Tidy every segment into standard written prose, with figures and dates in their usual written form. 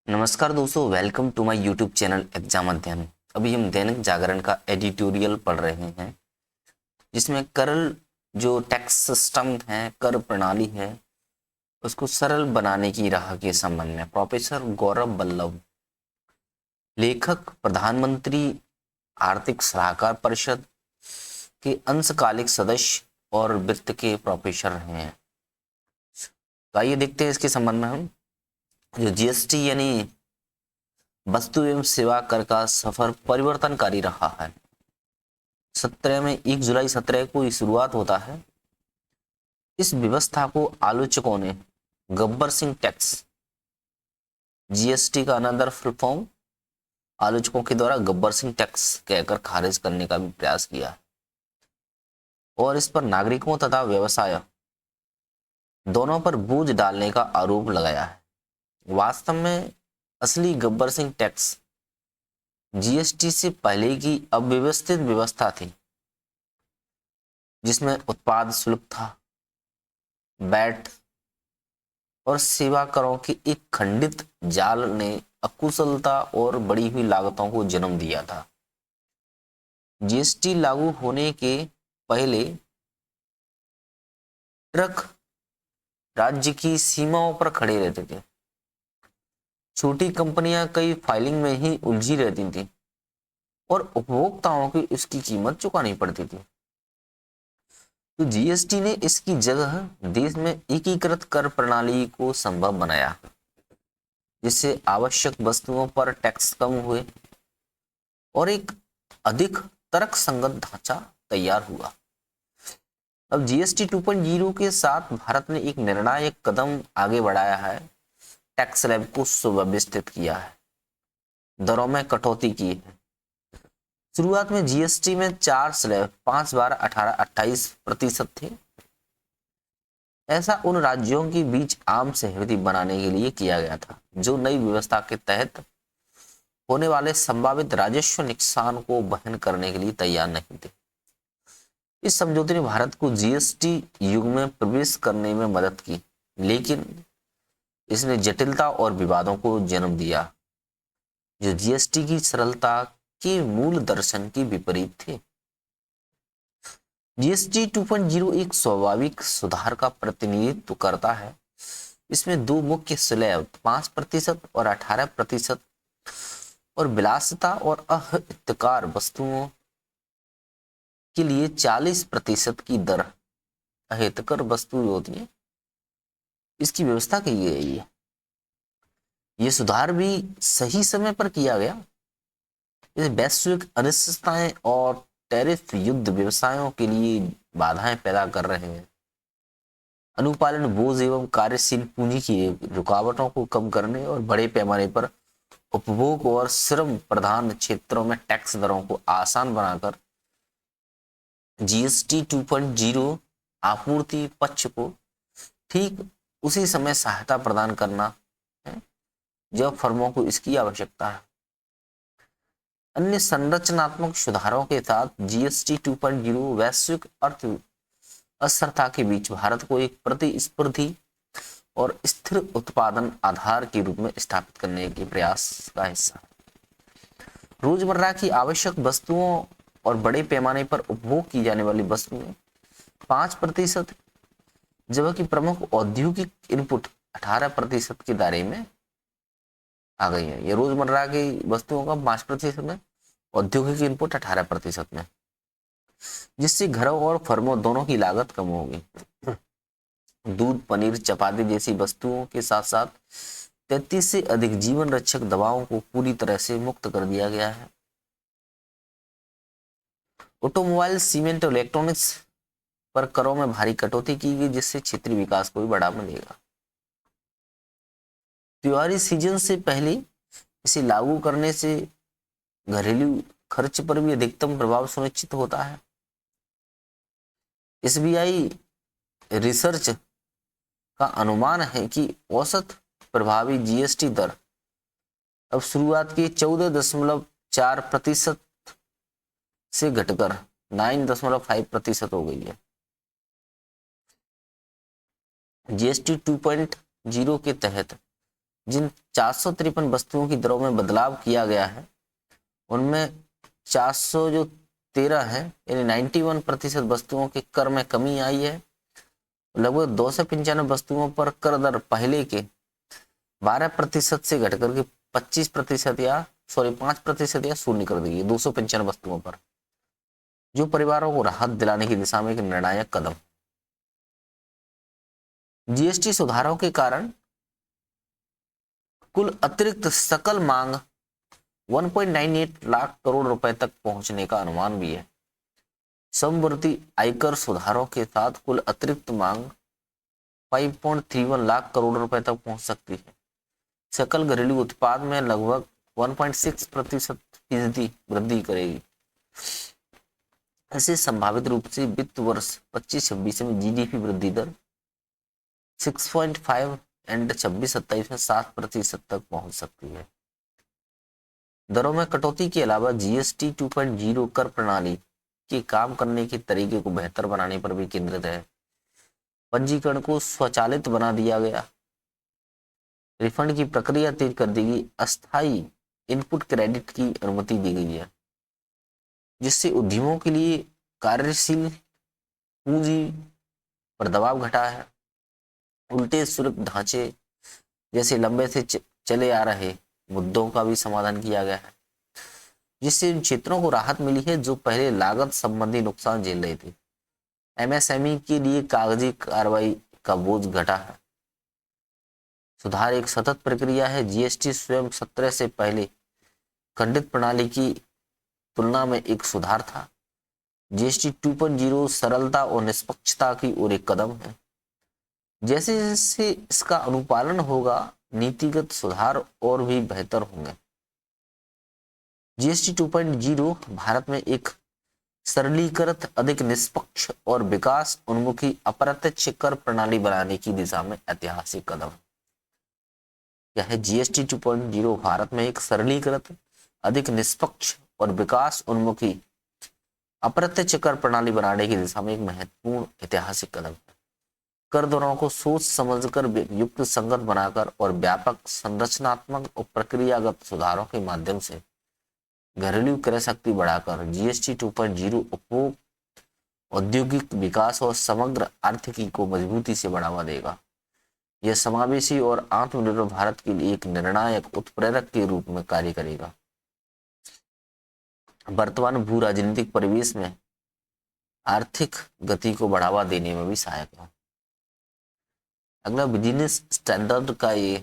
नमस्कार दोस्तों, welcome to my YouTube channel exam Adhyayan. अभी हम दैनिक जागरण का एडिटोरियल पढ़ रहे हैं, जिसमें कर जो टैक्स सिस्टम है, कर प्रणाली है, उसको सरल बनाने की राह के संबंध में प्रोफेसर गौरव बल्लभ, लेखक प्रधानमंत्री आर्थिक सलाहकार परिषद के अंशकालिक सदस्य और वित्त के प्रोफेसर रहे हैं। तो आइए देखते हैं इसके संबंध में हम जो जीएसटी यानी वस्तु एवं सेवा कर का सफर परिवर्तनकारी रहा है। 1 जुलाई 17 को ये शुरुआत होता है। इस व्यवस्था को आलोचकों ने गब्बर सिंह टैक्स, जीएसटी का अनदर फुल फॉर्म, आलोचकों के द्वारा गब्बर सिंह टैक्स कहकर खारिज करने का भी प्रयास किया और इस पर नागरिकों तथा व्यवसाय दोनों पर बोझ डालने का आरोप लगाया है। वास्तव में असली गब्बर सिंह टैक्स जीएसटी से पहले की अव्यवस्थित व्यवस्था थी, जिसमें उत्पाद शुल्क था, वैट और सेवा करों के एक खंडित जाल ने अकुशलता और बढ़ी हुई लागतों को जन्म दिया था। जीएसटी लागू होने के पहले ट्रक राज्य की सीमाओं पर खड़े रहते थे। छोटी कंपनियां कई फाइलिंग में ही उलझी रहती थीं और उपभोक्ताओं को इसकी कीमत चुकानी पड़ती थी। तो जीएसटी ने इसकी जगह देश में एकीकृत कर प्रणाली को संभव बनाया, जिससे आवश्यक वस्तुओं पर टैक्स कम हुए और एक अधिक तर्कसंगत ढांचा तैयार हुआ। अब जीएसटी 2.0 के साथ भारत ने एक निर्णायक कदम आगे बढ़ाया है। टैक्स स्लैब को सुव्यवस्थित किया है, दरों में कटौती की है। शुरुआत में जीएसटी में 4 स्लैब 5, 12, 18, 28% थे। ऐसा उन राज्यों के बीच आम सहमति बनाने के लिए किया गया था जो नई व्यवस्था के तहत होने वाले संभावित राजस्व नुकसान को वहन करने के लिए तैयार नहीं थे। इस समझौते ने भारत को जीएसटी युग में प्रवेश करने में मदद की, लेकिन इसने जटिलता और विवादों को जन्म दिया जो जीएसटी की सरलता के मूल दर्शन के विपरीत थे। जीएसटी 2.0 एक स्वाभाविक सुधार का प्रतिनिधित्व करता है। इसमें दो मुख्य स्लैब 5% और 18% और विलासिता और अहितकार वस्तुओं के लिए 40% की दर, अहितकर वस्तु होती है, इसकी व्यवस्था की गई है। यह सुधार भी सही समय पर किया गया। इस वैश्विक अनिश्चितताएं और टैरिफ युद्ध व्यवसायों के लिए बाधाएं पैदा कर रहे हैं। अनुपालन बोझ एवं कार्यशील पूंजी की रुकावटों को कम करने और बड़े पैमाने पर उपभोग और श्रम प्रधान क्षेत्रों में टैक्स दरों को आसान बनाकर जीएसटी 2.0 आपूर्ति पक्ष को ठीक उसी समय सहायता प्रदान करना है जब फर्मों को इसकी आवश्यकता है। अन्य संरचनात्मक सुधारों के साथ जीएसटी 2.0 वैश्विक अर्थ अस्थिरता के बीच भारत को एक प्रतिस्पर्धी और स्थिर उत्पादन आधार के रूप में स्थापित करने के प्रयास का हिस्सा है। रोजमर्रा की आवश्यक वस्तुओं और बड़े पैमाने पर उपभोग की जाने वाली वस्तुएं 5%, जबकि प्रमुख औद्योगिक इनपुट 18% के दायरे में आ गई है। ये रोजमर्रा की वस्तुओं का 5% में, औद्योगिक इनपुट 18% में, जिससे घरों और फर्मों दोनों की लागत कम होगी। दूध, पनीर, चपाती जैसी वस्तुओं के साथ साथ 33 से अधिक जीवन रक्षक दवाओं को पूरी तरह से मुक्त कर दिया गया है। ऑटोमोबाइल, सीमेंट और इलेक्ट्रॉनिक्स पर करों में भारी कटौती की गई, जिससे क्षेत्रीय विकास को भी बढ़ावा मिलेगा। त्योहारी सीजन से पहले इसे लागू करने से घरेलू खर्च पर भी अधिकतम प्रभाव सुनिश्चित होता है। एसबीआई रिसर्च का अनुमान है कि औसत प्रभावी जीएसटी दर अब शुरुआत के 14.4% से घटकर 9.5% हो गई है। जीएसटी 2.0 के तहत जिन 453 वस्तुओं की दरों में बदलाव किया गया है उनमें 400 जो 13 है यानी 91% वस्तुओं के कर में कमी आई है। लगभग 295 वस्तुओं पर कर दर पहले के 12% से घटकर के 25% या 5% या शून्य कर दी गई 295 वस्तुओं पर, जो परिवारों को राहत दिलाने की दिशा में एक निर्णायक कदम। जीएसटी सुधारों के कारण कुल अतिरिक्त सकल मांग 1.98 लाख करोड़ रुपए तक पहुंचने का अनुमान भी है। समवर्ती आयकर सुधारों के साथ कुल अतिरिक्त मांग 5.31 लाख करोड़ रुपए तक पहुंच सकती है। सकल घरेलू उत्पाद में लगभग 1.6% फीसदी वृद्धि करेगी। ऐसे संभावित रूप से वित्त वर्ष 25-26 में जीडीपी वृद्धि दर 6.5 एंड 26-27 में 7% तक पहुंच सकती है। दरों में कटौती के अलावा जीएसटी 2.0 कर प्रणाली के काम करने के तरीके को बेहतर बनाने पर भी केंद्रित है। पंजीकरण को स्वचालित बना दिया गया, रिफंड की प्रक्रिया तेज कर दी गई, अस्थायी इनपुट क्रेडिट की अनुमति दी गई है, जिससे उद्यमों के लिए कार्यशील पूंजी पर दबाव घटा है। उल्टे शुल्क ढांचे जैसे लंबे से चले आ रहे मुद्दों का भी समाधान किया गया है, जिससे उन क्षेत्रों को राहत मिली है जो पहले लागत संबंधी नुकसान झेल रहे थे। एमएसएमई के लिए कागजी कार्रवाई का बोझ घटा है। सुधार एक सतत प्रक्रिया है। जीएसटी स्वयं 17 से पहले खंडित प्रणाली की तुलना में एक सुधार था। जीएसटी 2.0 सरलता और निष्पक्षता की ओर एक कदम है। जैसे जैसे इसका अनुपालन होगा, नीतिगत सुधार और भी बेहतर होंगे। जीएसटी 2.0 भारत में एक सरलीकृत, अधिक निष्पक्ष और विकास उन्मुखी अप्रत्यक्ष कर प्रणाली बनाने की दिशा में ऐतिहासिक कदम। यह है जीएसटी 2.0 भारत में एक सरलीकृत, अधिक निष्पक्ष और विकास उन्मुखी अप्रत्यक्ष कर प्रणाली बनाने की दिशा में एक महत्वपूर्ण ऐतिहासिक कदम है। कर दरों को सोच समझकर, युक्त संगत बनाकर और व्यापक संरचनात्मक और प्रक्रियागत सुधारों के माध्यम से घरेलू क्रय शक्ति बढ़ाकर जीएसटी 2.0 उपभोग, औद्योगिक विकास और समग्र आर्थिकी को मजबूती से बढ़ावा देगा। यह समावेशी और आत्मनिर्भर भारत के लिए एक निर्णायक उत्प्रेरक के रूप में कार्य करेगा। वर्तमान भू राजनीतिक परिवेश में आर्थिक गति को बढ़ावा देने में भी सहायक है। अगला बिजनेस स्टैंडर्ड का ये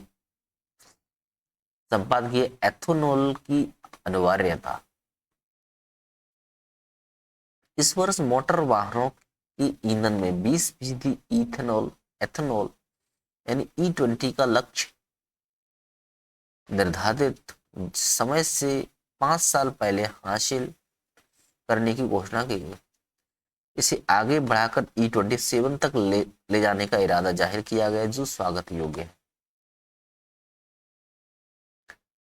संपादकीय एथेनॉल की अनिवार्यता। इस वर्ष मोटर वाहनों की ईंधन में 20% एथेनॉल यानी E20 का लक्ष्य निर्धारित समय से 5 साल पहले हासिल करने की घोषणा की गई। इसे आगे बढ़ाकर E27 तक ले जाने का इरादा जाहिर किया गया, जो स्वागत योग्य है।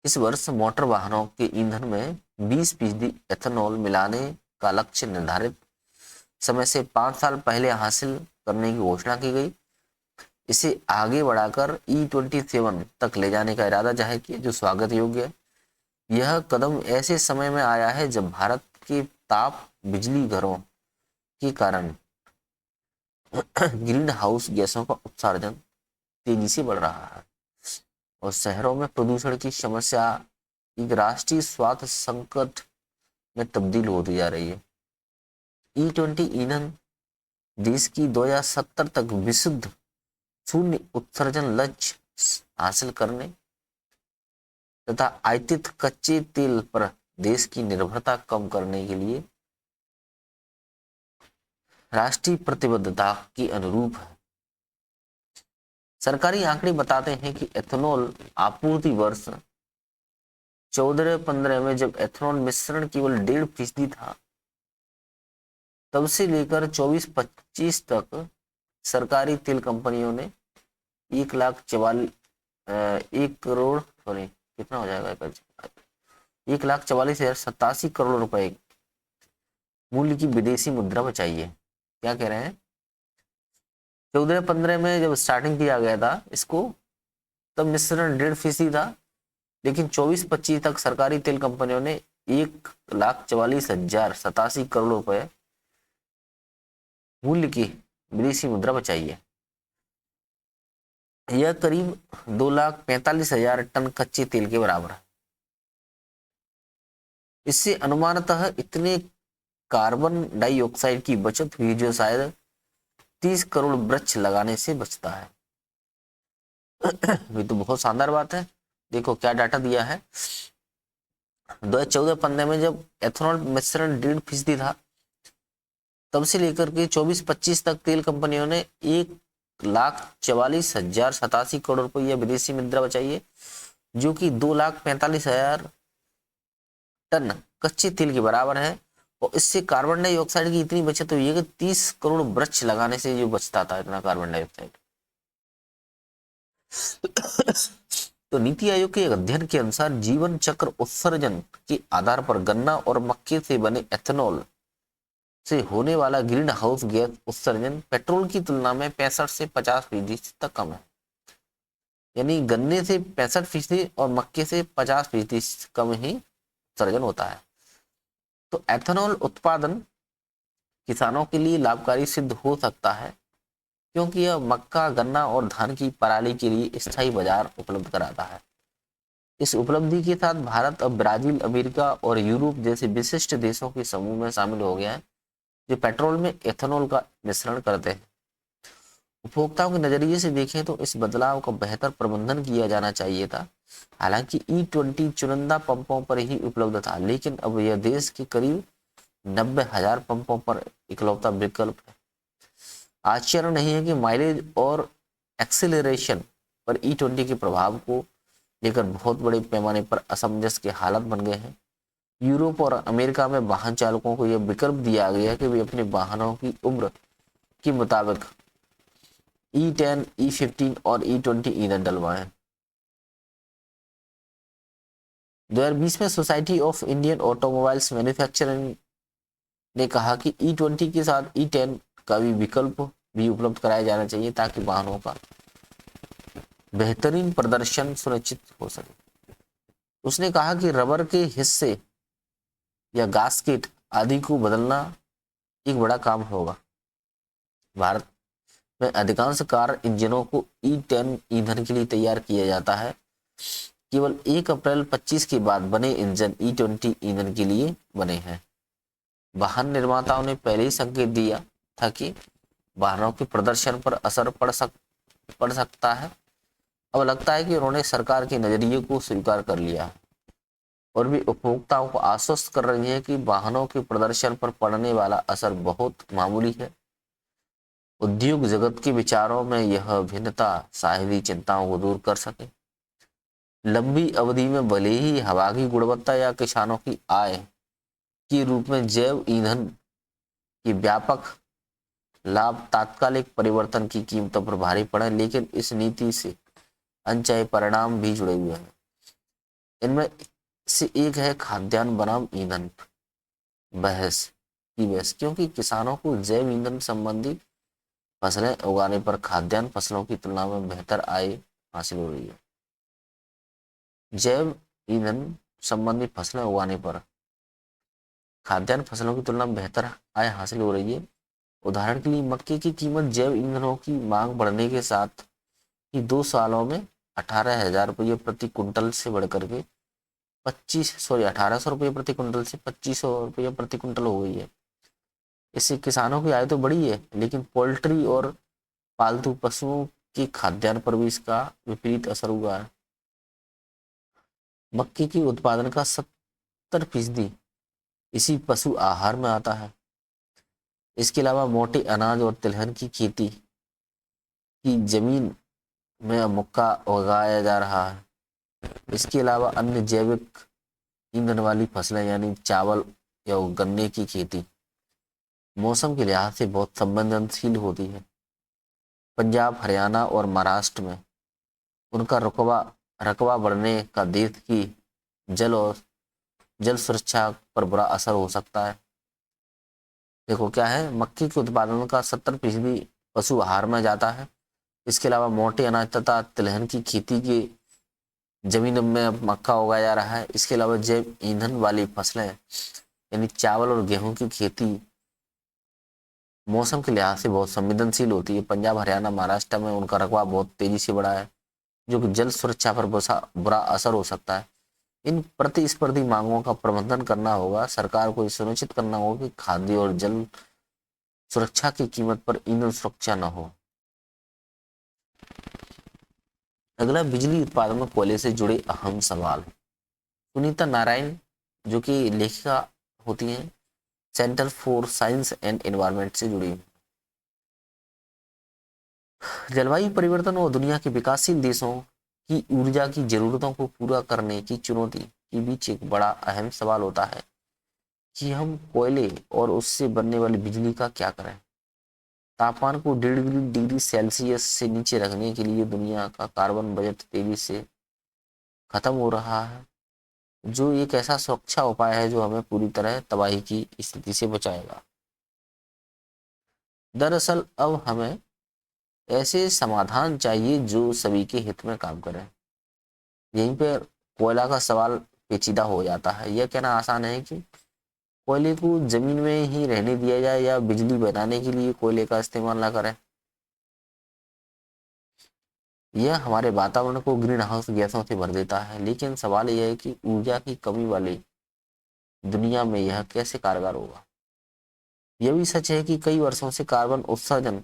इस वर्ष मोटर वाहनों के ईंधन में 20% एथेनॉल मिलाने का लक्ष्य निर्धारित समय से 5 साल पहले हासिल करने की घोषणा की गई। इसे आगे बढ़ाकर E27 तक ले जाने का इरादा जाहिर किया, जो स्वागत योग्य है। यह कदम ऐसे समय में आया है जब भारत के ताप बिजली घरों के कारण ग्रीन हाउस गैसों का उत्सर्जन तेजी से बढ़ रहा है और शहरों में प्रदूषण की समस्या एक राष्ट्रीय स्वास्थ्य संकट में तब्दील होती जा रही है। E20 ईंधन देश की 2070 तक विशुद्ध शून्य उत्सर्जन लक्ष्य हासिल करने तथा आयातित कच्चे तेल पर देश की निर्भरता कम करने के लिए राष्ट्रीय प्रतिबद्धता के अनुरूप है। सरकारी आंकड़े बताते हैं कि एथेनॉल आपूर्ति वर्ष 14-15 में, जब एथेनॉल मिश्रण केवल 1.5% था, तब से लेकर 24-25 तक सरकारी तेल कंपनियों ने 1,44,087 करोड़ रुपए मूल्य की विदेशी मुद्रा बचाई है। क्या कह रहे हैं? 14-15 में जब स्टार्टिंग किया गया था इसको, तब मिश्रण 1.5% था, लेकिन 24-25 तक सरकारी तेल कंपनियों ने 1,44,087 करोड़ रुपए मूल्य की विदेशी मुद्रा बचाई है। यह करीब 2,45,000 टन कच्चे तेल के बराबर है। इससे अनुमानतः इतने कार्बन डाइऑक्साइड की बचत हुई जो शायद 30 करोड़ वृक्ष लगाने से बचता है। ये तो बहुत शानदार बात है। देखो क्या डाटा दिया है। 2014-15 में जब एथेनॉल मिश्रण 1.5% था, तब से लेकर के 24-25 तक तेल कंपनियों ने 1,44,087 करोड़ रुपये विदेशी मुद्रा बचाई है, जो कि 2,45,000 टन कच्चे तेल के बराबर है। और इससे कार्बन डाइऑक्साइड की इतनी बचत हुई है कि 30 करोड़ वृक्ष लगाने से जो बचता था इतना कार्बन डाइऑक्साइड। तो नीति आयोग के एक अध्ययन के अनुसार जीवन चक्र उत्सर्जन के आधार पर गन्ना और मक्के से बने एथेनॉल से होने वाला ग्रीन हाउस गैस उत्सर्जन पेट्रोल की तुलना में 65 से 50% तक कम है। यानी गन्ने से 65% और मक्के से 50% कम ही उत्सर्जन होता है। तो एथेनॉल उत्पादन किसानों के लिए लाभकारी सिद्ध हो सकता है, क्योंकि यह मक्का, गन्ना और धान की पराली के लिए स्थायी बाजार उपलब्ध कराता है। इस उपलब्धि के साथ भारत अब ब्राजील, अमेरिका और यूरोप जैसे विशिष्ट देशों के समूह में शामिल हो गया है जो पेट्रोल में एथेनॉल का मिश्रण करते हैं। उपभोक्ताओं के नजरिए से देखें तो इस बदलाव का बेहतर प्रबंधन किया जाना चाहिए था। हालांकि E20 चुनिंदा पंपों पर ही उपलब्ध था, लेकिन अब यह देश के करीब 90,000 पंपों पर इकलौता विकल्प है। आश्चर्य नहीं है कि माइलेज और एक्सेलरेशन पर E20 के प्रभाव को लेकर बहुत बड़े पैमाने पर असमंजस के हालत बन गए हैं। यूरोप और अमेरिका में वाहन चालकों को यह विकल्प दिया गया है कि वे अपने वाहनों की उम्र के मुताबिक E10, E15 और E20 ईंधन डलवाएं। 2020 में society of Indian automobiles manufacturing ने कहा कि E20 के साथ E10 का भी विकल्प भी उपलब्ध कराया जाना चाहिए ताकि वाहनों का बेहतरीन प्रदर्शन सुनिश्चित हो सके। उसने कहा कि रबर के हिस्से या गास्केट आदि को बदलना एक बड़ा काम होगा। भारत में अधिकांश कार इंजनों को E10 ईंधन के लिए तैयार किया जाता है। केवल 1 अप्रैल 25 के बाद बने इंजन E20 ईंधन के लिए बने हैं। वाहन निर्माताओं ने पहले ही संकेत दिया था कि वाहनों के प्रदर्शन पर असर पड़ सकता है। अब लगता है कि उन्होंने सरकार के नजरिए को स्वीकार कर लिया है और भी उपभोक्ताओं को आश्वस्त कर रही है कि वाहनों के प्रदर्शन पर पड़ने वाला असर बहुत मामूली है। उद्योग जगत के विचारों में यह भिन्नता शायद ही चिंताओं को दूर कर सके। लंबी अवधि में भले ही हवा की गुणवत्ता या किसानों की आय के रूप में जैव ईंधन की व्यापक लाभ तात्कालिक परिवर्तन की कीमतों पर भारी पड़े, लेकिन इस नीति से अनचाहे परिणाम भी जुड़े हुए हैं। इनमें से एक है खाद्यान्न बनाम ईंधन बहस, क्योंकि किसानों को जैव ईंधन संबंधी फसलें उगाने पर खाद्यान्न फसलों की तुलना में बेहतर आय हासिल हो रही है। जैव ईंधन संबंधी फसलें उगाने पर खाद्यान्न फसलों की तुलना में बेहतर आय हासिल हो रही है। उदाहरण के लिए मक्के की कीमत जैव ईंधनों की मांग बढ़ने के साथ ही 2 सालों में 18,000 रुपये प्रति कुंटल से बढ़कर के 1800 रुपये प्रति कुंटल से 2500 रुपये प्रति कुंटल हो गई है। इससे किसानों की आय तो बढ़ी है, लेकिन पोल्ट्री और पालतू पशुओं के खाद्यान्न पर भी इसका विपरीत असर हुआ है। मक्के के उत्पादन का 70% इसी पशु आहार में आता है। इसके अलावा मोटे अनाज और तिलहन की खेती की जमीन में मक्का उगाया जा रहा है। इसके अलावा अन्य जैविक ईंधन वाली फसलें यानी चावल या गन्ने की खेती मौसम के लिहाज से बहुत संवेदनशील होती है। पंजाब, हरियाणा और महाराष्ट्र में उनका रकबा बढ़ने का देश की जल सुरक्षा पर बुरा असर हो सकता है। देखो क्या है, मक्के के उत्पादन का 70% पशु आहार में जाता है इसके अलावा मोटे अनाज तथा तिलहन की खेती के जमीन में अब मक्का उगाया जा रहा है। इसके अलावा जैव ईंधन वाली फसलें यानी चावल और गेहूं की खेती मौसम के लिहाज से बहुत संवेदनशील होती है। पंजाब, हरियाणा, महाराष्ट्र में उनका रकबा बहुत तेजी से बढ़ा है, जो कि जल सुरक्षा पर बुरा असर हो सकता है। इन प्रतिस्पर्धी मांगों का प्रबंधन करना होगा। सरकार को सुनिश्चित करना होगा कि खाद्य और जल सुरक्षा की कीमत पर ईंधन सुरक्षा न हो। अगला, बिजली उत्पादन में कोयले से जुड़े अहम सवाल। सुनीता नारायण, जो कि लेखिका होती हैं, centre for science and environment से जुड़ी। जलवायु परिवर्तन और दुनिया के विकासशील देशों की ऊर्जा की जरूरतों को पूरा करने की चुनौती के बीच एक बड़ा अहम सवाल होता है कि हम कोयले और उससे बनने वाली बिजली का क्या करें। तापमान को 1.5 डिग्री सेल्सियस से नीचे रखने के लिए दुनिया का कार्बन बजट तेजी से खत्म हो रहा है, जो एक ऐसा सुरक्षा उपाय है जो हमें पूरी तरह तबाही की स्थिति से बचाएगा। दरअसल अब हमें ऐसे समाधान चाहिए जो सभी के हित में काम करें। यहीं पर कोयला का सवाल पेचीदा हो जाता है। यह कहना आसान है कि कोयले को जमीन में ही रहने दिया जाए या बिजली बनाने के लिए कोयले का इस्तेमाल ना करें। यह हमारे वातावरण को ग्रीन हाउस गैसों से भर देता है, लेकिन सवाल यह है कि ऊर्जा की कमी वाली दुनिया में यह कैसे कारगर होगा। यह भी सच है कि कई वर्षों से कार्बन उत्सर्जन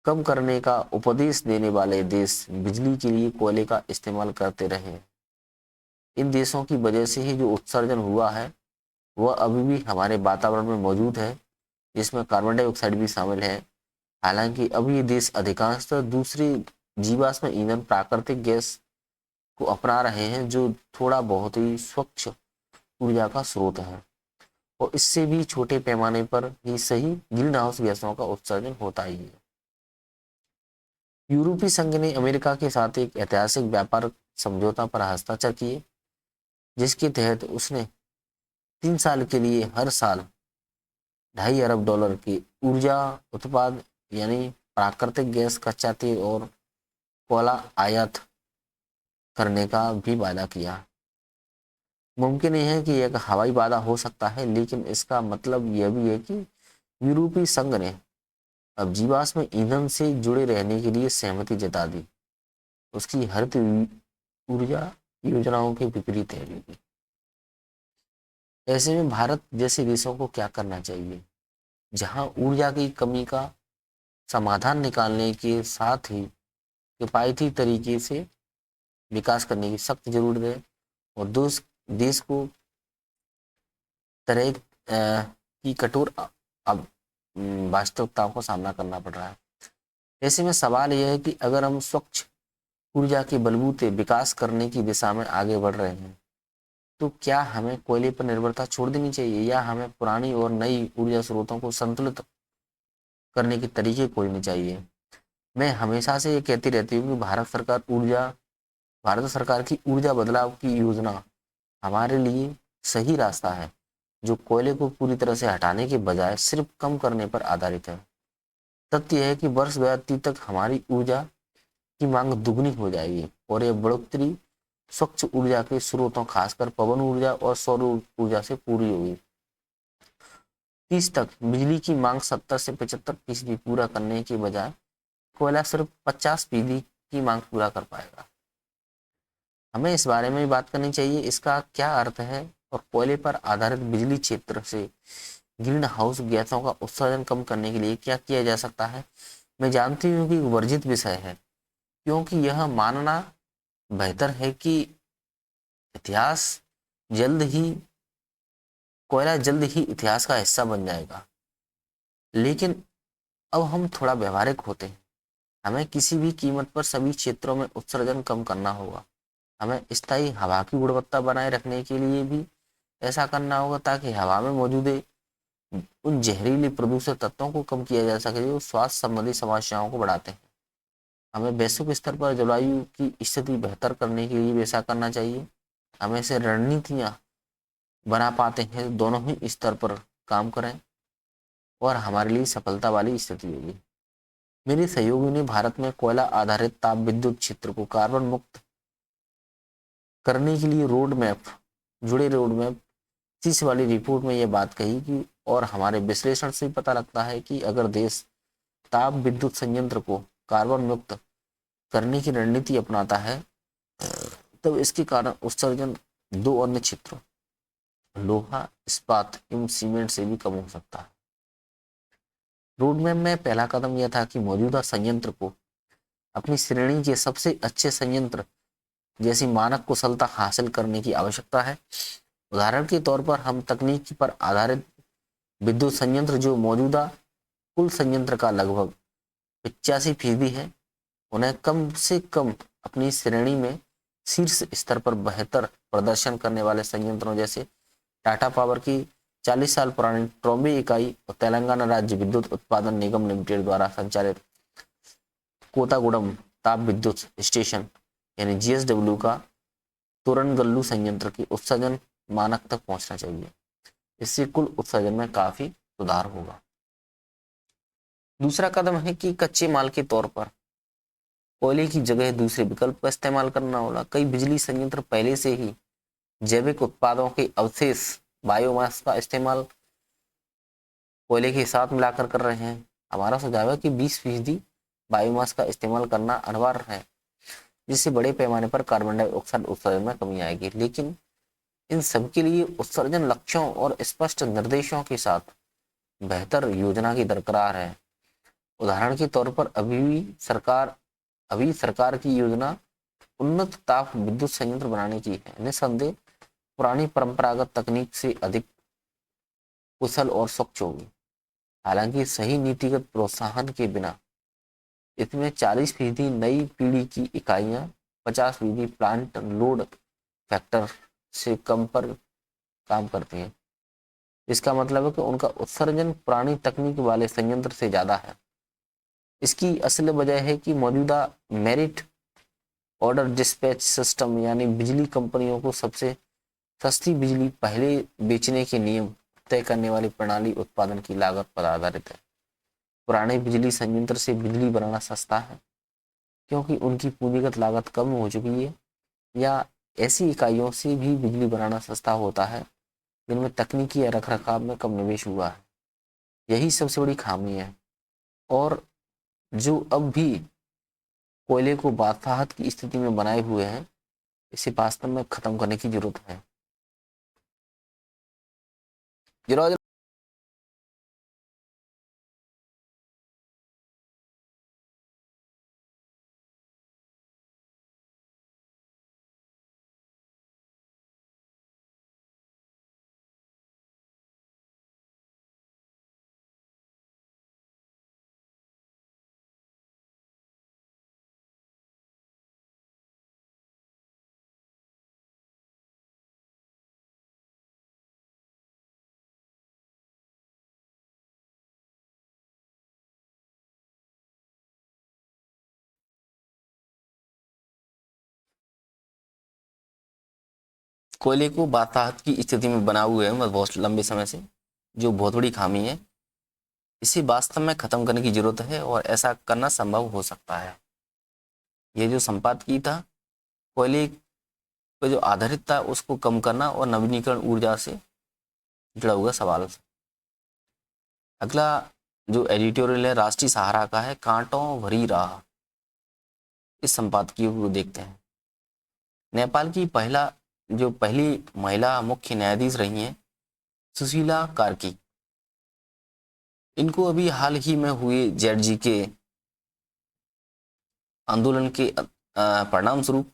कम करने का उपदेश देने वाले देश बिजली के लिए कोयले का इस्तेमाल करते रहे हैं। इन देशों की वजह से ही जो उत्सर्जन हुआ है वह अभी भी हमारे वातावरण में मौजूद है, जिसमें कार्बन डाइऑक्साइड भी शामिल है। हालांकि अब ये देश अधिकांशतः दूसरी जीवाश्म ईंधन प्राकृतिक गैस को अपना रहे हैं, जो थोड़ा बहुत ही स्वच्छ ऊर्जा का स्रोत है और इससे भी छोटे पैमाने पर ही सही ग्रीन हाउस गैसों का उत्सर्जन होता ही है। यूरोपीय संघ ने अमेरिका के साथ एक ऐतिहासिक व्यापार समझौता पर हस्ताक्षर किए, जिसके तहत उसने 3 साल के लिए हर साल $2.5 अरब की ऊर्जा उत्पाद यानी प्राकृतिक गैस, कच्चा तेल और कोयला आयात करने का भी वादा किया। मुमकिन है कि एक हवाई वादा हो सकता है, लेकिन इसका मतलब यह भी है कि यूरोपीय संघ ने अब जीवाश्म ईंधन से जुड़े रहने के लिए सहमति जता दी। उसकी हरित ऊर्जा योजनाओं के विपरीत है। ऐसे में भारत जैसे देशों को क्या करना चाहिए, जहां ऊर्जा की कमी का समाधान निकालने के साथ ही किफायती तरीके से विकास करने की सख्त जरूरत है और देश को तरह की कठोर अब वास्तविकताओं का सामना करना पड़ रहा है। ऐसे में सवाल यह है कि अगर हम स्वच्छ ऊर्जा के बलबूते विकास करने की दिशा में आगे बढ़ रहे हैं, तो क्या हमें कोयले पर निर्भरता छोड़ देनी चाहिए या हमें पुरानी और नई ऊर्जा स्रोतों को संतुलित करने के तरीके खोजने चाहिए। मैं हमेशा से ये कहती रहती हूँ कि भारत सरकार की ऊर्जा बदलाव की योजना हमारे लिए सही रास्ता है, जो कोयले को पूरी तरह से हटाने के बजाय सिर्फ कम करने पर आधारित है। तथ्य यह है कि वर्ष 2030 तक हमारी ऊर्जा की मांग दुगनी हो जाएगी और यह बढ़ोतरी स्वच्छ ऊर्जा के स्रोतों, खासकर पवन ऊर्जा और सौर ऊर्जा से पूरी होगी। 30 तक बिजली की मांग 70 से 75% पूरा करने के बजाय कोयला सिर्फ 50% की मांग पूरा कर पाएगा। हमें इस बारे में भी बात करनी चाहिए, इसका क्या अर्थ है और कोयले पर आधारित बिजली क्षेत्र से ग्रीन हाउस गैसों का उत्सर्जन कम करने के लिए क्या किया जा सकता है। मैं जानती हूँ कि वर्जित विषय है, क्योंकि यह मानना बेहतर है कि इतिहास जल्द ही कोयला जल्द ही इतिहास का हिस्सा बन जाएगा। लेकिन अब हम थोड़ा व्यवहारिक होते हैं। हमें किसी भी कीमत पर सभी क्षेत्रों में उत्सर्जन कम करना होगा। हमें स्थायी हवा की गुणवत्ता बनाए रखने के लिए भी ऐसा करना होगा, ताकि हवा में मौजूद उन जहरीले प्रदूषक तत्वों को कम किया जा सके जो स्वास्थ्य संबंधी समस्याओं को बढ़ाते हैं। हमें वैश्विक स्तर पर जलवायु की स्थिति बेहतर करने के लिए भी ऐसा करना चाहिए। हमें ऐसे रणनीतियाँ बना पाते हैं, दोनों ही स्तर पर काम करें और हमारे लिए सफलता वाली स्थिति होगी। मेरे सहयोगियों ने भारत में कोयला आधारित ताप विद्युत क्षेत्र को कार्बन मुक्त करने के लिए रोड मैप तीस वाली रिपोर्ट में यह बात कही कि और हमारे विश्लेषण से पता लगता है कि अगर देश ताप विद्युत संयंत्र को कार्बन मुक्त करने की रणनीति अपनाता है तब इसके कारण उत्सर्जन दो अन्य क्षेत्रों लोहा इस्पात एवं सीमेंट से भी कम हो सकता है। रोडमैप में पहला कदम यह था कि मौजूदा संयंत्र को अपनी श्रेणी के सबसे अच्छे संयंत्र जैसी मानक कुशलता हासिल करने की आवश्यकता है। उदाहरण के तौर पर हम तकनीक पर आधारित विद्युत संयंत्र जो मौजूदा कुल संयंत्र का लगभग 85% है उन्हें कम से कम अपनी श्रेणी में शीर्ष स्तर पर बेहतर प्रदर्शन करने वाले संयंत्रों जैसे टाटा पावर की 40 साल पुरानी ट्रॉम्बे इकाई और तेलंगाना राज्य विद्युत उत्पादन निगम लिमिटेड द्वारा संचालित कोतागुडम ताप विद्युत स्टेशन यानी जीएसडब्ल्यू का तोरनगल्लू संयंत्र की उत्सर्जन मानक तक पहुंचना चाहिए। इससे कुल उत्सर्जन में काफी सुधार होगा। दूसरा कदम है कि कच्चे माल के तौर पर कोयले की जगह दूसरे विकल्प का इस्तेमाल करना होगा। कई बिजली संयंत्र पहले से ही जैविक उत्पादों के अवशेष बायोमास का इस्तेमाल कोयले के साथ मिलाकर कर रहे हैं। हमारा सुझाव है कि 20% बायोमास का इस्तेमाल करना अनिवार्य है जिससे बड़े पैमाने पर कार्बन डाइऑक्साइड उत्सर्जन में कमी आएगी। लेकिन इन सब के लिए उत्सर्जन लक्ष्यों और स्पष्ट निर्देशों के साथ बेहतर योजना की दरकार है। उदाहरण के तौर पर अभी सरकार की योजना उन्नत ताप विद्युत संयंत्र बनाने की है। निस्संदेह पुरानी परंपरागत तकनीक से अधिक कुशल और स्वच्छ होगी। हालांकि सही नीतिगत प्रोत्साहन के बिना इसमें 40% नई पीढ़ी की इकाइयां 50% प्लांट लोड फैक्टर से कम पर काम करती हैं। इसका मतलब है कि उनका उत्सर्जन पुरानी तकनीक वाले संयंत्र से ज्यादा है। इसकी असल वजह है कि मौजूदा मेरिट ऑर्डर डिस्पैच सिस्टम यानी बिजली कंपनियों को सबसे सस्ती बिजली पहले बेचने के नियम तय करने वाली प्रणाली उत्पादन की लागत पर आधारित है। पुराने बिजली संयंत्र से बिजली बनाना सस्ता है क्योंकि उनकी पूंजीगत लागत कम हो चुकी है, या ऐसी इकाइयों से भी बिजली बनाना सस्ता होता है जिनमें तकनीकी या रखरखाव में कम निवेश हुआ है। यही सबसे बड़ी खामी है और जो अब भी कोयले को बादशाहत की स्थिति में बनाए हुए हैं इसे वास्तव में खत्म करने की जरूरत है। कोयले को बादशाहत की स्थिति में बना हुए हैं बहुत लंबे समय से, जो बहुत बड़ी खामी है। इसे वास्तव में खत्म करने की जरूरत है और ऐसा करना संभव हो सकता है। ये जो संपादकीय था कोयले पर जो आधारित था उसको कम करना और नवीनीकरण ऊर्जा से जुड़ा हुआ सवाल। अगला जो एडिटोरियल है राष्ट्रीय सहारा का है, कांटों भरी राह। इस संपादकीय को देखते हैं। नेपाल की पहली महिला मुख्य न्यायाधीश रही हैं सुशीला कार्की। इनको अभी हाल ही में हुए जेडजी के आंदोलन के परिणाम स्वरूप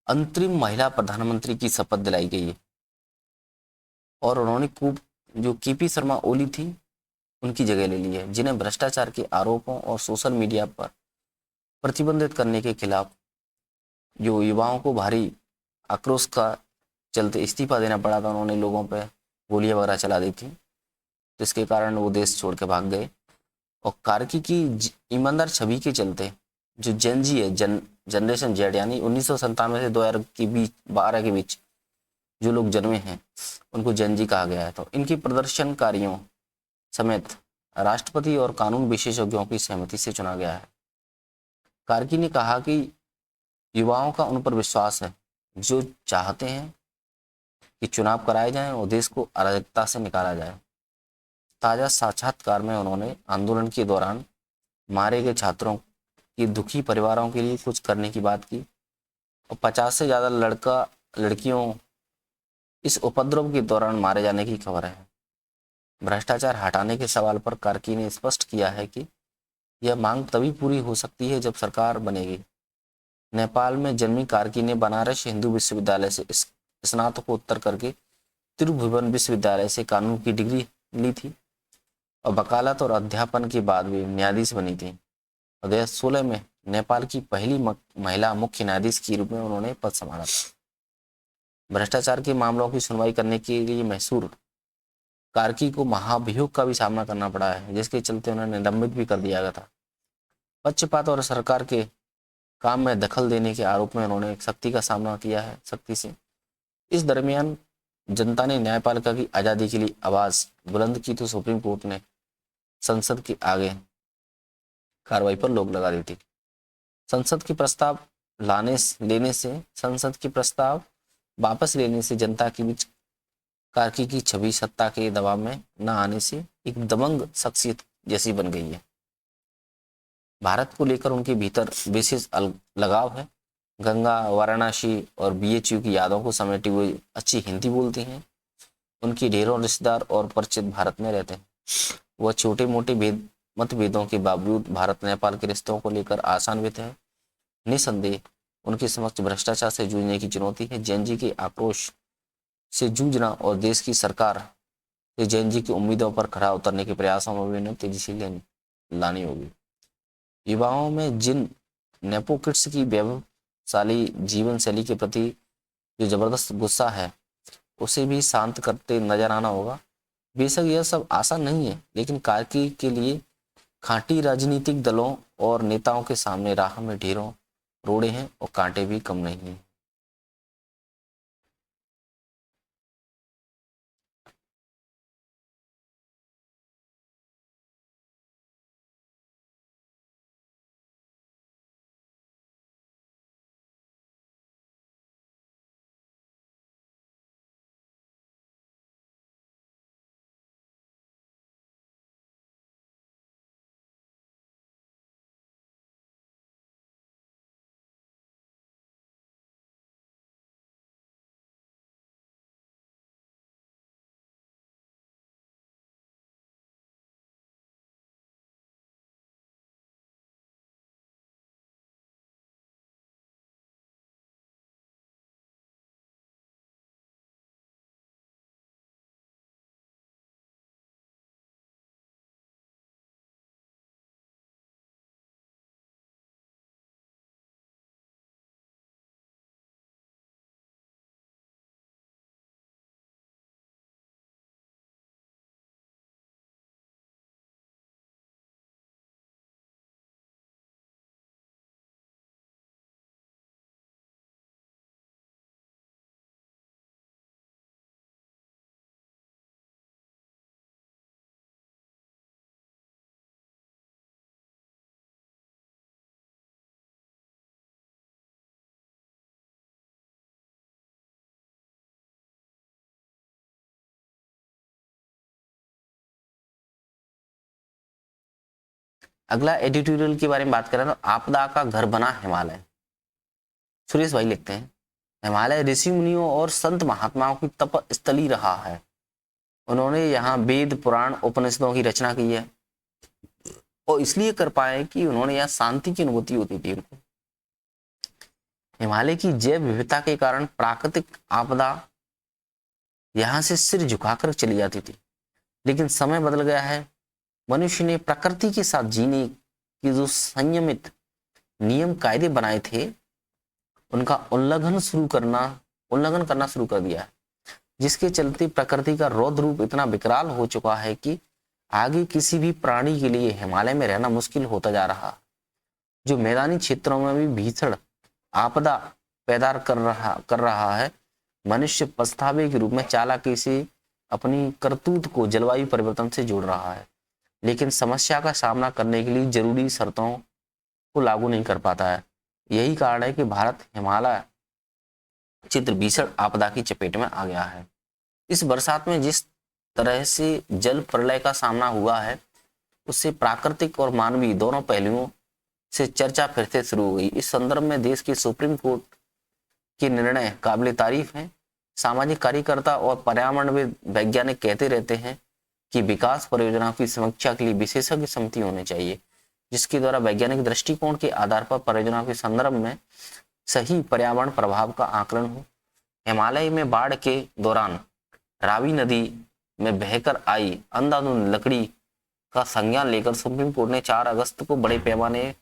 अंतरिम महिला प्रधानमंत्री की शपथ दिलाई गई है और उन्होंने जो केपी शर्मा ओली थी उनकी जगह ले ली है, जिन्हें भ्रष्टाचार के आरोपों और सोशल मीडिया पर प्रतिबंधित करने के खिलाफ जो युवाओं को भारी आक्रोश का चलते इस्तीफा देना पड़ा था। उन्होंने लोगों पर गोलियां वगैरह चला दी थी जिसके कारण वो देश छोड़ के भाग गए। और कार्की की ईमानदार छवि के चलते जो जेनजी है जनरेशन जेड यानी 1997 से 2012 के बीच जो लोग जन्मे हैं उनको जेनजी कहा गया है। तो इनकी प्रदर्शनकारियों समेत राष्ट्रपति और कानून विशेषज्ञों की सहमति से चुना गया है। कार्की ने कहा कि युवाओं का उन पर विश्वास है जो चाहते हैं कि चुनाव कराए जाएं और देश को अराजकता से निकाला जाए। ताजा साक्षात्कार में उन्होंने आंदोलन के दौरान मारे गए छात्रों की दुखी परिवारों के लिए कुछ करने की बात की और 50 से ज्यादा लड़कियों इस उपद्रव के दौरान मारे जाने की खबर है। भ्रष्टाचार हटाने के सवाल पर कार्की ने स्पष्ट किया है कि यह मांग तभी पूरी हो सकती है जब सरकार बनेगी। नेपाल में जन्मी कार्की ने बनारस हिंदू विश्वविद्यालय से स्नातकोत्तर करके त्रिभुवन विश्वविद्यालय से कानून की डिग्री ली थी और वकालत और अध्यापन के बाद वे न्यायाधीश बनी थी। 2016 में नेपाल की पहली महिला मुख्य न्यायाधीश के रूप में उन्होंने पद संभाला था। भ्रष्टाचार के मामलों की सुनवाई करने के लिए मैसूर कार्की को महाभियोग का भी सामना करना पड़ा है, जिसके चलते उन्हें निलंबित भी कर दिया गया था। पक्षपात और सरकार के काम में दखल देने के आरोप में उन्होंने सख्ती का सामना किया है, सख्ती से। इस दरमियान जनता ने न्यायपालिका की आज़ादी के लिए आवाज बुलंद की तो सुप्रीम कोर्ट ने संसद के आगे कार्रवाई पर रोक लगा दी थी। संसद के प्रस्ताव वापस लेने से जनता के बीच कार्की की छवि सत्ता के दबाव में न आने से एक दबंग शख्सियत जैसी बन गई है। भारत को लेकर उनके भीतर विशेष लगाव है। गंगा, वाराणसी और बीएचयू की यादों को समेटे हुए अच्छी हिंदी बोलती हैं। उनकी ढेरों रिश्तेदार और परिचित भारत में रहते हैं। वह छोटे मोटे मतभेदों के बावजूद भारत नेपाल के रिश्तों को लेकर आशान्वित है। निसंदेह उनके समक्ष भ्रष्टाचार से जूझने की चुनौती है। जैन जी के आक्रोश से जूझना और देश की सरकार से जैन जी की उम्मीदों पर खरा उतरने के प्रयासों में भी उन्हें तेजी से लानी होगी। युवाओं में जिन नेपोकिट्स की वैभवशाली जीवन शैली के प्रति जो जबरदस्त गुस्सा है, उसे भी शांत करते नजर आना होगा। बेशक यह सब आसान नहीं है, लेकिन कार्की के लिए खांटी राजनीतिक दलों और नेताओं के सामने राह में ढेरों रोड़े हैं और कांटे भी कम नहीं हैं। अगला एडिटोरियल के बारे में बात करें तो आपदा का घर बना हिमालय। सुरेश भाई लिखते हैं, हिमालय ऋषि मुनियों और संत महात्माओं की तपस्थली रहा है। उन्होंने यहाँ वेद, पुराण, उपनिषदों की रचना की है और इसलिए कर पाए कि उन्होंने यहाँ शांति की अनुभूति होती थी उनको। हिमालय की जैव विविधता के कारण प्राकृतिक आपदा यहाँ से सिर झुकाकर चली जाती थी, लेकिन समय बदल गया है। मनुष्य ने प्रकृति के साथ जीने के जो संयमित नियम कायदे बनाए थे, उनका उल्लंघन करना शुरू कर दिया है, जिसके चलते प्रकृति का रौद्र रूप इतना विकराल हो चुका है कि आगे किसी भी प्राणी के लिए हिमालय में रहना मुश्किल होता जा रहा। जो मैदानी क्षेत्रों में भी भीषण आपदा पैदा कर रहा है, मनुष्य पछतावे के रूप में चालाकी से अपनी करतूत को जलवायु परिवर्तन से जोड़ रहा है। लेकिन समस्या का सामना करने के लिए जरूरी शर्तों को लागू नहीं कर पाता है। यही कारण है कि भारत हिमालय क्षेत्र भीषण आपदा की चपेट में आ गया है। इस बरसात में जिस तरह से जल प्रलय का सामना हुआ है, उससे प्राकृतिक और मानवीय दोनों पहलुओं से चर्चा फिर से शुरू हो गई। इस संदर्भ में देश की सुप्रीम कोर्ट के निर्णय काबिल तारीफ हैं। सामाजिक कार्यकर्ता और पर्यावरणविद वैज्ञानिक कहते रहते हैं कि विकास परियोजनाओं की समीक्षा के लिए विशेषज्ञ समिति होनी चाहिए, जिसके द्वारा वैज्ञानिक दृष्टिकोण के आधार पर परियोजनाओं के संदर्भ में सही पर्यावरण प्रभाव का आकलन हो। हिमालय में बाढ़ के दौरान रावी नदी में बहकर आई अंधाधुंध लकड़ी का संज्ञान लेकर सुप्रीम कोर्ट ने 4 अगस्त को बड़े पैमाने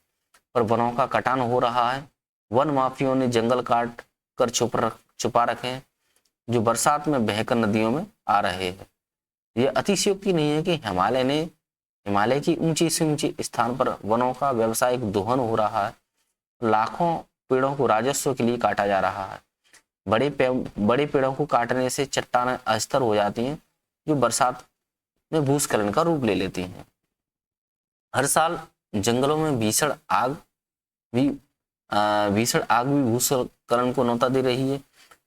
पर वनों का कटान हो रहा है, वन माफियों ने जंगल काट कर छुपा रखे हैं, जो बरसात में बहकर नदियों में आ रहे हैं। यह अतिशयोक्ति नहीं है कि हिमालय की ऊंची से ऊंची स्थान पर वनों का व्यावसायिक दोहन हो रहा है। लाखों पेड़ों को राजस्व के लिए काटा जा रहा है। बड़े पेड़ों को काटने से चट्टानें अस्थिर हो जाती हैं, जो बरसात में भूस्खलन का रूप ले लेती हैं। हर साल जंगलों में भीषण आग भी भूस्खलन को न्योता दे रही है।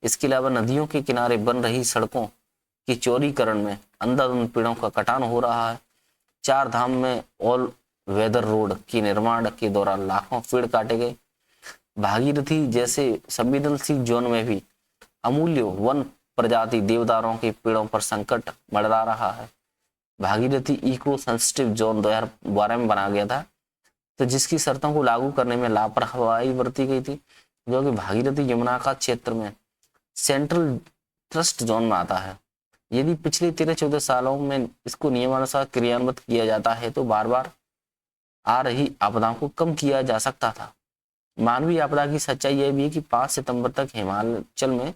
इसके अलावा नदियों के किनारे बन रही सड़कों की चौड़ीकरण में अंधाधुंध पेड़ों का कटान हो रहा है। 4 धाम में ऑल वेदर रोड के निर्माण के दौरान लाखों पेड़ काटे गए। भागीरथी जैसे संवेदनशील जोन में भी अमूल्य वन प्रजाति देवदारों के पेड़ों पर संकट मंडरा रहा है। भागीरथी इको सेंसिटिव जोन 2012 में बना गया था, तो जिसकी शर्तों को लागू करने में लापरवाही बरती गई थी, जो कि भागीरथी यमुना का क्षेत्र में सेंट्रल ट्रस्ट जोन में आता है। यदि पिछले 13-14 सालों में इसको नियमानुसार क्रियान्वित किया जाता है तो बार बार आ रही आपदाओं को कम किया जा सकता था। मानवीय आपदा की सच्चाई यह भी है कि 5 सितंबर तक हिमाचल में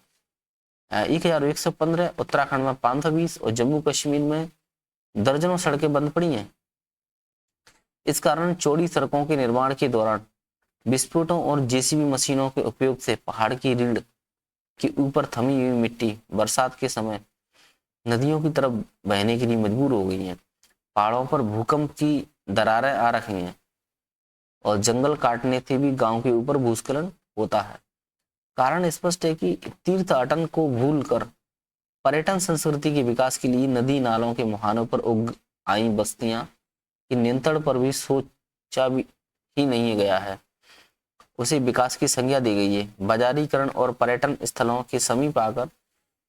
1115, उत्तराखंड में 520 और जम्मू कश्मीर में दर्जनों सड़कें बंद पड़ी हैं। इस कारण चौड़ी सड़कों के निर्माण के दौरान विस्फोटों और जेसीबी मशीनों के उपयोग से पहाड़ की रीढ़ के ऊपर थमी हुई मिट्टी बरसात के समय नदियों की तरफ बहने के लिए मजबूर हो गई है। पहाड़ों पर भूकंप की दरारें आ रही हैं और जंगल काटने से भी गांव के ऊपर भूस्खलन होता है। कारण स्पष्ट है कि तीर्थाटन को भूलकर पर्यटन संस्कृति के विकास के लिए नदी नालों के मुहानों पर उग आई बस्तियां के नियंत्रण पर भी सोचा भी ही नहीं गया है। उसे विकास की संज्ञा दी गई है। बाजारीकरण और पर्यटन स्थलों के समीप आकर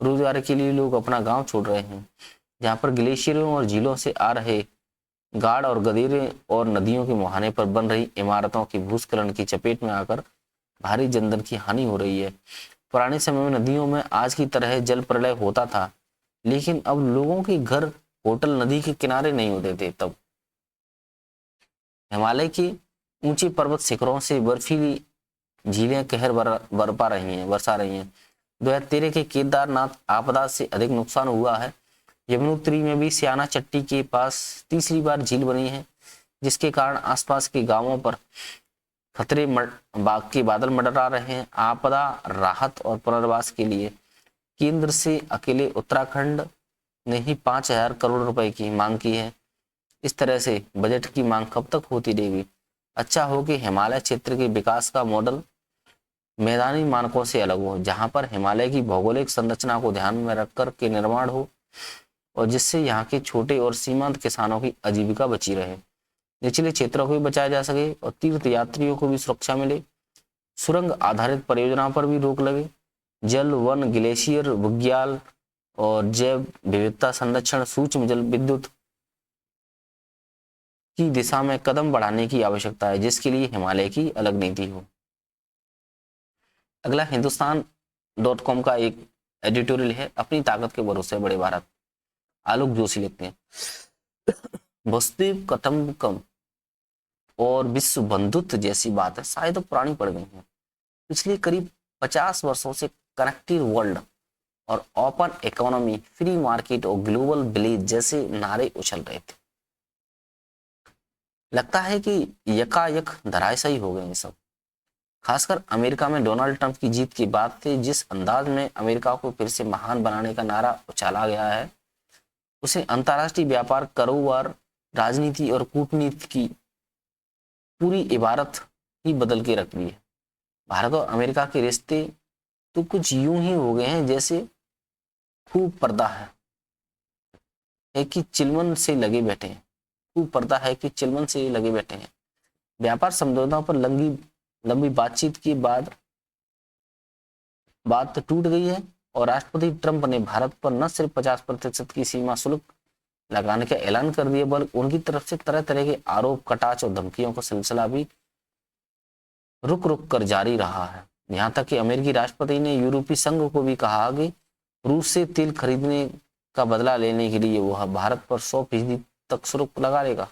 रोजगार के लिए लोग अपना गांव छोड़ रहे हैं, जहां पर ग्लेशियरों और झीलों से आ रहे गाड़ और गदेरे और नदियों के मुहाने पर बन रही इमारतों की भूस्खलन की चपेट में आकर भारी जनधन की हानि हो रही है। पुराने समय में नदियों में आज की तरह जल प्रलय होता था, लेकिन अब लोगों के घर, होटल नदी के किनारे नहीं होते थे। तब हिमालय के ऊंचे पर्वत शिखरों से बर्फीली झीलें कहर बरसा रही हैं। 2013 के केदारनाथ आपदा से अधिक नुकसान हुआ है। यमुनोत्री में भी सियाना चट्टी के पास तीसरी बार झील बनी है, जिसके कारण आसपास के गांवों पर खतरे के बादल मंडरा रहे हैं। आपदा राहत और पुनर्वास के लिए केंद्र से अकेले उत्तराखंड ने ही 5,000 करोड़ रुपए की मांग की है। इस तरह से बजट की मांग कब तक होती रहेगी? अच्छा हो कि हिमालय क्षेत्र के विकास का मॉडल मैदानी मानकों से अलग हो, जहां पर हिमालय की भौगोलिक संरचना को ध्यान में रखकर के निर्माण हो और जिससे यहाँ के छोटे और सीमांत किसानों की आजीविका बची रहे, निचले क्षेत्रों को भी बचाया जा सके और तीर्थ यात्रियों को भी सुरक्षा मिले। सुरंग आधारित परियोजनाओं पर भी रोक लगे। जल, वन, ग्लेशियर, बुग्याल और जैव विविधता संरक्षण, सूक्ष्म जल विद्युत की दिशा में कदम बढ़ाने की आवश्यकता है, जिसके लिए हिमालय की अलग नीति हो। अगला हिंदुस्तान.com का एक एडिटोरियल है, अपनी ताकत के भरोसे बड़े भारत। आलोक जोशी लिखते हैं, वसुदेव कुटुंबकम और विश्व बंधुत्व जैसी बातें शायद तो पुरानी पड़ गई हैं। पिछले करीब 50 वर्षों से कनेक्टेड वर्ल्ड और ओपन इकोनॉमी, फ्री मार्केट और ग्लोबल विलेज जैसे नारे उछल रहे थे। लगता है कि यकायक धराशायी हो गए ये सब। खासकर अमेरिका में डोनाल्ड ट्रंप की जीत के बाद से जिस अंदाज में अमेरिका को फिर से महान बनाने का नारा उछाला गया है, उसे अंतर्राष्ट्रीय व्यापार, कारोबार राजनीति और कूटनीति की पूरी इबारत ही बदल के रख दी है। भारत और अमेरिका के रिश्ते तो कुछ यूं ही हो गए हैं जैसे खूब पर्दा है कि चिलमन से लगे बैठे हैं। खूब पर्दा है कि चिलमन से लगे बैठे हैं। व्यापार समझौता पर लंबी बातचीत के बाद बात तो टूट गई है और राष्ट्रपति ट्रंप ने भारत पर न सिर्फ 50% की सीमा शुल्क लगाने का ऐलान कर दिया, बल्कि उनकी तरफ से तरह तरह के आरोप, कटाक्ष और धमकियों का सिलसिला भी रुक रुक कर जारी रहा है। यहाँ तक कि अमेरिकी राष्ट्रपति ने यूरोपीय संघ को भी कहा कि रूस से तेल खरीदने का बदला लेने के लिए वह भारत पर 100% तक शुल्क लगा लेगा।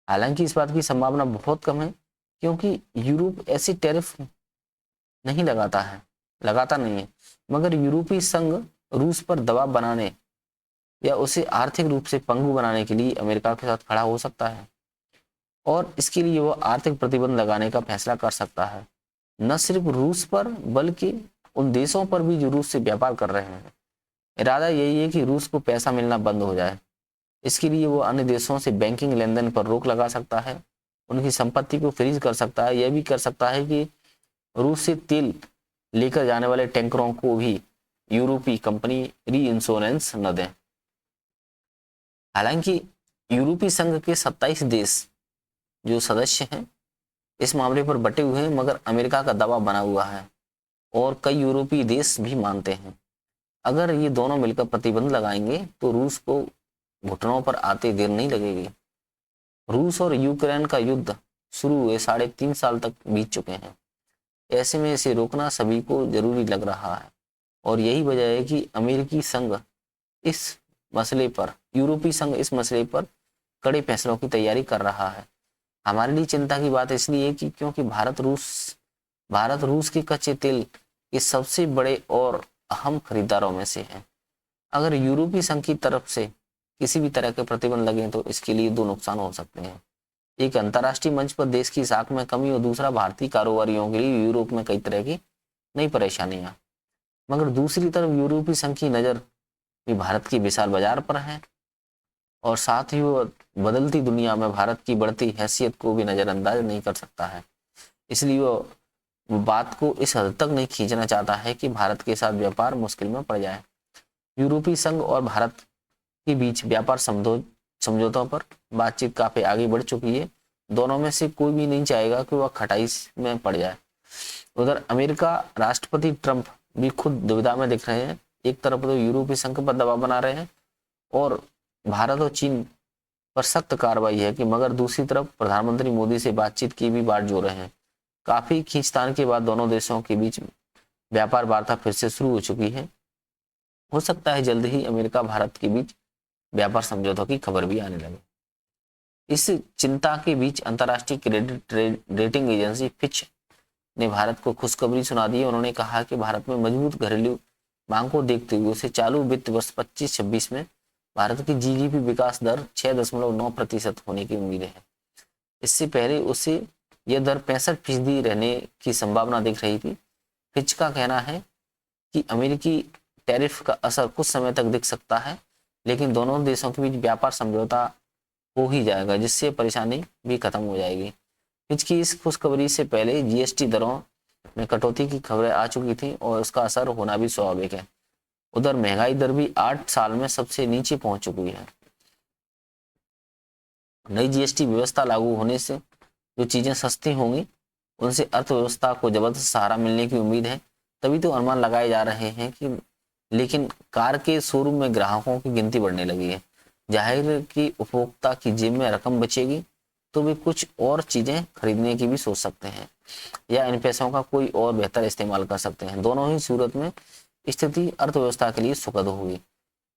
हालांकि इस बात की संभावना बहुत कम है क्योंकि यूरोप ऐसे टैरिफ नहीं लगाता नहीं है, मगर यूरोपीय संघ रूस पर दबाव बनाने या उसे आर्थिक रूप से पंगु बनाने के लिए अमेरिका के साथ खड़ा हो सकता है और इसके लिए वह आर्थिक प्रतिबंध लगाने का फैसला कर सकता है, न सिर्फ रूस पर बल्कि उन देशों पर भी जो रूस से व्यापार कर रहे हैं। इरादा यही है कि रूस को पैसा मिलना बंद हो जाए। इसके लिए वो अन्य देशों से बैंकिंग लेन देन पर रोक लगा सकता है, उनकी संपत्ति को फ्रीज कर सकता है। यह भी कर सकता है कि रूस से तेल लेकर जाने वाले टैंकरों को भी यूरोपीय कंपनी री इंश्योरेंस न दें। हालांकि यूरोपीय संघ के 27 देश जो सदस्य हैं इस मामले पर बटे हुए हैं, मगर अमेरिका का दबाव बना हुआ है और कई यूरोपीय देश भी मानते हैं अगर ये दोनों मिलकर प्रतिबंध लगाएंगे तो रूस को घुटनों पर आते देर नहीं लगेगी। रूस और यूक्रेन का युद्ध शुरू हुए 3.5 साल तक बीत चुके हैं। ऐसे में इसे रोकना सभी को जरूरी लग रहा है और यही वजह है कि यूरोपीय संघ इस मसले पर कड़े फैसलों की तैयारी कर रहा है। हमारे लिए चिंता की बात इसलिए कि क्योंकि भारत रूस के कच्चे तेल के सबसे बड़े और अहम खरीदारों में से है। अगर यूरोपीय संघ की तरफ से किसी भी तरह के प्रतिबंध लगे तो इसके लिए 2 नुकसान हो सकते हैं। एक, अंतर्राष्ट्रीय मंच पर देश की साख में कमी और दूसरा, भारतीय कारोबारियों के लिए यूरोप में कई तरह की नई परेशानियां। मगर दूसरी तरफ यूरोपीय संघ की नज़र भी भारत की विशाल बाजार पर है और साथ ही वो बदलती दुनिया में भारत की बढ़ती हैसियत को भी नज़रअंदाज नहीं कर सकता है। इसलिए वो बात को इस हद तक नहीं खींचना चाहता है कि भारत के साथ व्यापार मुश्किल में पड़ जाए। यूरोपीय संघ और भारत के बीच व्यापार समझौतों पर बातचीत काफी आगे बढ़ चुकी है। दोनों में से कोई भी नहीं चाहेगा कि वह खटाई में पड़ जाए। उधर अमेरिका राष्ट्रपति ट्रंप भी खुद दुविधा में दिख रहे हैं। एक तरफ तो यूरोपीय संघ पर दबाव बना रहे हैं और भारत और चीन पर सख्त कार्रवाई है कि मगर दूसरी तरफ प्रधानमंत्री मोदी से बातचीत की भी बाट जोड़ रहे हैं। काफी खींचतान के बाद दोनों देशों के बीच व्यापार वार्ता फिर से शुरू हो चुकी है। हो सकता है जल्द ही अमेरिका भारत के बीच व्यापार समझौतों की खबर भी आने लगे। इस चिंता के बीच अंतर्राष्ट्रीय क्रेडिट रेटिंग एजेंसी फिच ने भारत को खुशखबरी सुना दी। उन्होंने कहा कि भारत में मजबूत घरेलू मांग को देखते हुए उसे चालू वित्त वर्ष 25-26 में भारत की जीडीपी विकास दर 6.9% होने की उम्मीद है। इससे पहले उसे यह दर 65% रहने की संभावना दिख रही थी। फिच का कहना है कि अमेरिकी टैरिफ का असर कुछ समय तक दिख सकता है, लेकिन दोनों देशों के बीच व्यापार समझौता हो ही जाएगा, जिससे परेशानी भी खत्म हो जाएगी। फिच की इस खुशखबरी से पहले जीएसटी दरों में कटौती की खबरें आ चुकी थी और उसका असर होना भी स्वाभाविक है। उधर महंगाई दर भी 8 साल में सबसे नीचे पहुंच चुकी है। नई जीएसटी व्यवस्था लागू होने से जो चीजें सस्ती होंगी उनसे अर्थव्यवस्था को जबरदस्त सहारा मिलने की उम्मीद है। तभी तो अनुमान लगाए जा रहे हैं कि लेकिन कार के शोरूम में ग्राहकों की गिनती बढ़ने लगी है। जाहिर है कि उपभोक्ता की जेब में रकम बचेगी तो वे कुछ और चीजें खरीदने की भी सोच सकते हैं या इन पैसों का कोई और बेहतर इस्तेमाल कर सकते हैं। दोनों ही सूरत में स्थिति अर्थव्यवस्था के लिए सुखद होगी।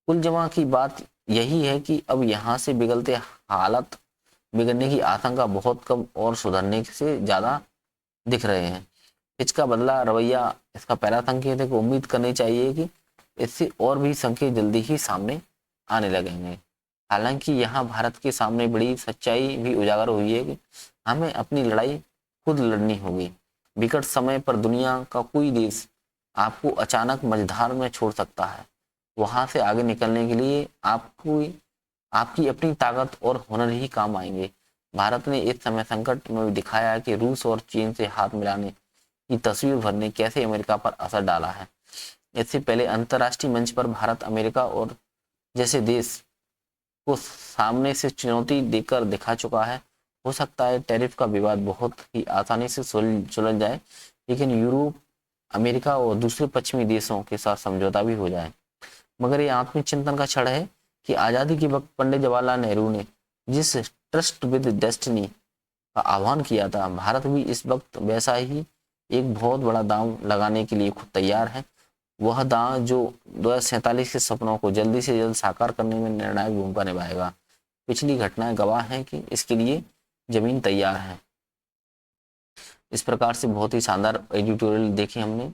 कुल जमा की बात यही है कि अब यहाँ से हालत बिगड़ने की आशंका बहुत कम और सुधरने से ज्यादा दिख रहे हैं। इसका बदला रवैया इसका पहला संकेत है कि उम्मीद करनी चाहिए कि इससे और भी संकेत जल्दी ही सामने आने लगेंगे। हालांकि यहाँ भारत के सामने बड़ी सच्चाई भी उजागर हुई है कि हमें अपनी लड़ाई खुद लड़नी होगी। विकट समय पर दुनिया का कोई देश आपको अचानक मझधार में छोड़ सकता है। वहां से आगे निकलने के लिए आपको आपकी अपनी ताकत और हुनर ही काम आएंगे। भारत ने इस समय संकट में भी दिखाया है कि रूस और चीन से हाथ मिलाने की तस्वीर भर ने कैसे अमेरिका पर असर डाला है। इससे पहले अंतर्राष्ट्रीय मंच पर भारत अमेरिका और जैसे देश को सामने से चुनौती देकर दिखा चुका है। हो सकता है टैरिफ का विवाद बहुत ही आसानी से सुलझ जाए, लेकिन यूरोप, अमेरिका और दूसरे पश्चिमी देशों के साथ समझौता भी हो जाए। मगर ये आत्मचिंतन का क्षण है कि आज़ादी के वक्त पंडित जवाहरलाल नेहरू ने जिस ट्रस्ट विद डेस्टिनी का आह्वान किया था, भारत भी इस वक्त वैसा ही एक बहुत बड़ा दांव लगाने के लिए खुद तैयार है। वह दांव जो 2047 के सपनों को जल्दी से जल्द साकार करने में निर्णायक भूमिका निभाएगा। पिछली घटनाएं गवाह हैं कि इसके लिए जमीन तैयार है। इस प्रकार से बहुत ही शानदार एडिटोरियल देखे हमने।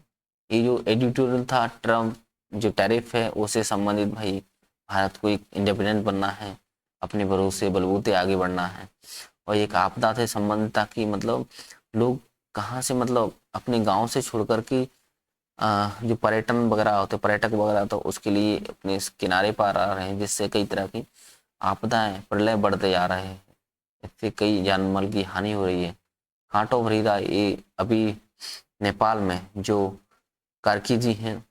ये जो एडिटोरियल था ट्रम्प जो टैरिफ है उससे संबंधित, भाई भारत को एक इंडिपेंडेंट बनना है, अपने भरोसे बलबूते आगे बढ़ना है। और एक आपदा से संबंधित था कि मतलब लोग कहाँ से मतलब अपने गांव से छोड़ कर के जो पर्यटन वगैरह होते, पर्यटक वगैरह, तो उसके लिए अपने इस किनारे पर आ रहे हैं, जिससे कई तरह की आपदाएं, प्रलय बढ़ते जा रहे हैं। इससे कई जान माल की हानि हो रही है। कांटों भरी राह ये अभी नेपाल में जो कार्की जी हैं,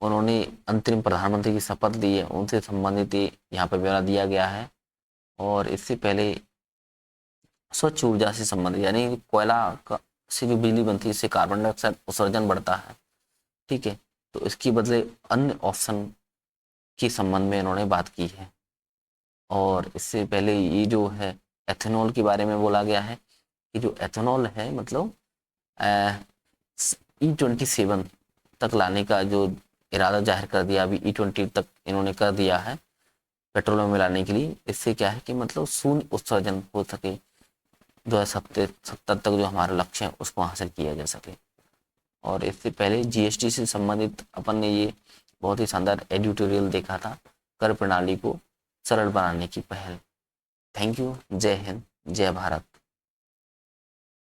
उन्होंने अंतरिम प्रधानमंत्री की शपथ ली है, उनसे संबंधित ये यहाँ पर ब्यौरा दिया गया है। और इससे पहले स्वच्छ ऊर्जा से संबंधित, यानी कोयला का से जो बिजली बनती है इससे कार्बन डाइऑक्साइड उत्सर्जन बढ़ता है, ठीक है, तो इसके बदले अन्य ऑप्शन के संबंध में इन्होंने बात की है। और इससे पहले ये जो है एथेनॉल के बारे में बोला गया है कि जो एथेनॉल है मतलब E27 तक लाने का जो इरादा जाहिर कर दिया, अभी E20 तक इन्होंने कर दिया है पेट्रोल में मिलाने के लिए। इससे क्या है कि मतलब शून्य उत्सर्जन हो सके, 2070 तक जो हमारा लक्ष्य है उसको हासिल किया जा सके। और इससे पहले जीएसटी से संबंधित अपन ने ये बहुत ही शानदार एडिटोरियल देखा था, कर प्रणाली को सरल बनाने की पहल। Thank you. जय हिंद, जय भारत।